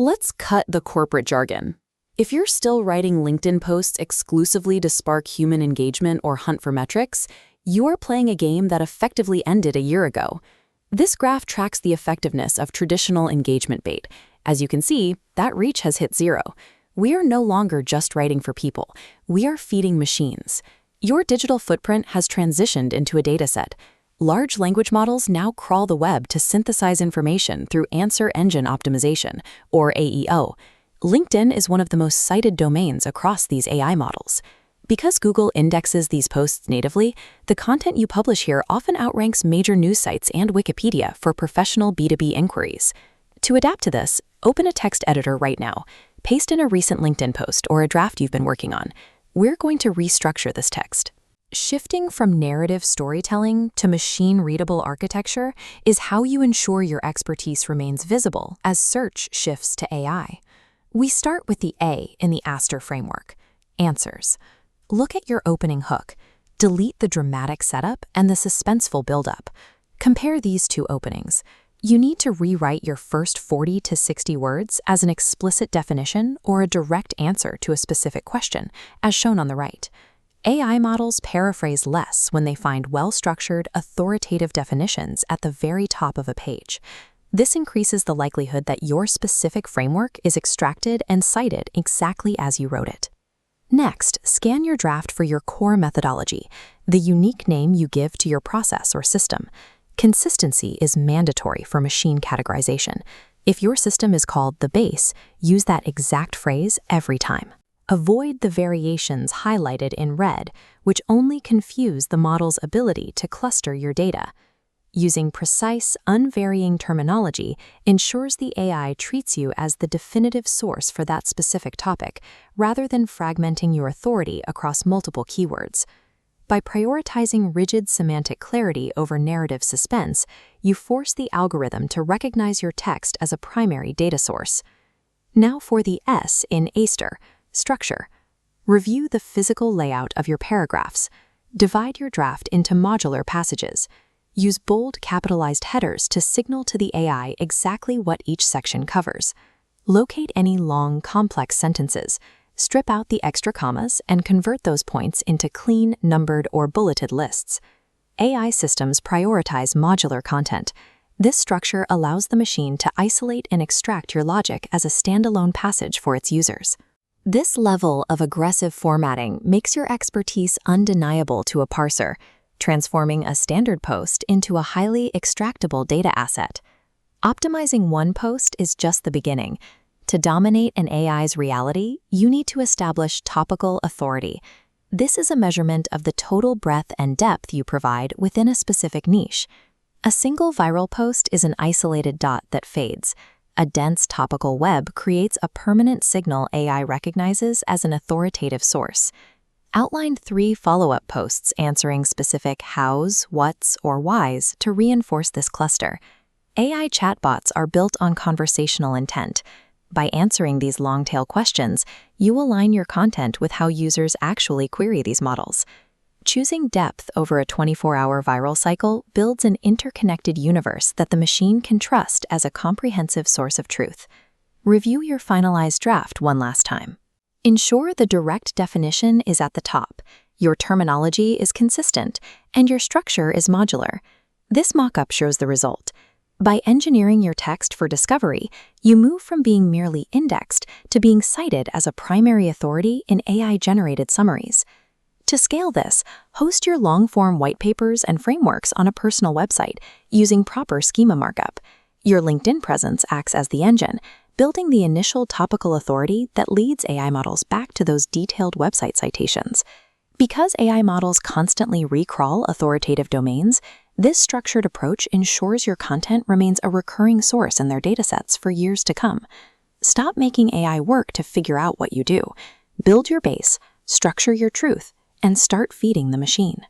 Let's cut the corporate jargon. If you're still writing LinkedIn posts exclusively to spark human engagement or hunt for metrics, you're playing a game that effectively ended a year ago. This graph tracks the effectiveness of traditional engagement bait. As you can see, that reach has hit zero. We are no longer just writing for people. We are feeding machines. Your digital footprint has transitioned into a dataset. Large language models now crawl the web to synthesize information through answer engine optimization, or AEO. LinkedIn is one of the most cited domains across these AI models. Because Google indexes these posts natively, the content you publish here often outranks major news sites and Wikipedia for professional B2B inquiries. To adapt to this, open a text editor right now. Paste in a recent LinkedIn post or a draft you've been working on. We're going to restructure this text. Shifting from narrative storytelling to machine-readable architecture is how you ensure your expertise remains visible as search shifts to AI. We start with the A in the AEO Framework, answers. Look at your opening hook. Delete the dramatic setup and the suspenseful buildup. Compare these two openings. You need to rewrite your first 40 to 60 words as an explicit definition or a direct answer to a specific question, as shown on the right. AI models paraphrase less when they find well-structured, authoritative definitions at the very top of a page. This increases the likelihood that your specific framework is extracted and cited exactly as you wrote it. Next, scan your draft for your core methodology, the unique name you give to your process or system. Consistency is mandatory for machine categorization. If your system is called the base, use that exact phrase every time. Avoid the variations highlighted in red, which only confuse the model's ability to cluster your data. Using precise, unvarying terminology ensures the AI treats you as the definitive source for that specific topic, rather than fragmenting your authority across multiple keywords. By prioritizing rigid semantic clarity over narrative suspense, you force the algorithm to recognize your text as a primary data source. Now for the S in AEO, structure. Review the physical layout of your paragraphs. Divide your draft into modular passages. Use bold capitalized headers to signal to the AI exactly what each section covers. Locate any long, complex sentences. Strip out the extra commas and convert those points into clean, numbered, or bulleted lists. AI systems prioritize modular content. This structure allows the machine to isolate and extract your logic as a standalone passage for its users. This level of aggressive formatting makes your expertise undeniable to a parser, transforming a standard post into a highly extractable data asset. Optimizing one post is just the beginning. To dominate an AI's reality, you need to establish topical authority. This is a measurement of the total breadth and depth you provide within a specific niche. A single viral post is an isolated dot that fades. A dense topical web creates a permanent signal AI recognizes as an authoritative source. Outline 3 follow-up posts answering specific hows, whats, or whys to reinforce this cluster. AI chatbots are built on conversational intent. By answering these long-tail questions, you align your content with how users actually query these models. Choosing depth over a 24-hour viral cycle builds an interconnected universe that the machine can trust as a comprehensive source of truth. Review your finalized draft one last time. Ensure the direct definition is at the top, your terminology is consistent, and your structure is modular. This mock-up shows the result. By engineering your text for discovery, you move from being merely indexed to being cited as a primary authority in AI-generated summaries. To scale this, host your long-form white papers and frameworks on a personal website using proper schema markup. Your LinkedIn presence acts as the engine, building the initial topical authority that leads AI models back to those detailed website citations. Because AI models constantly recrawl authoritative domains, this structured approach ensures your content remains a recurring source in their datasets for years to come. Stop making AI work to figure out what you do. Build your base, structure your truth, and start feeding the machine.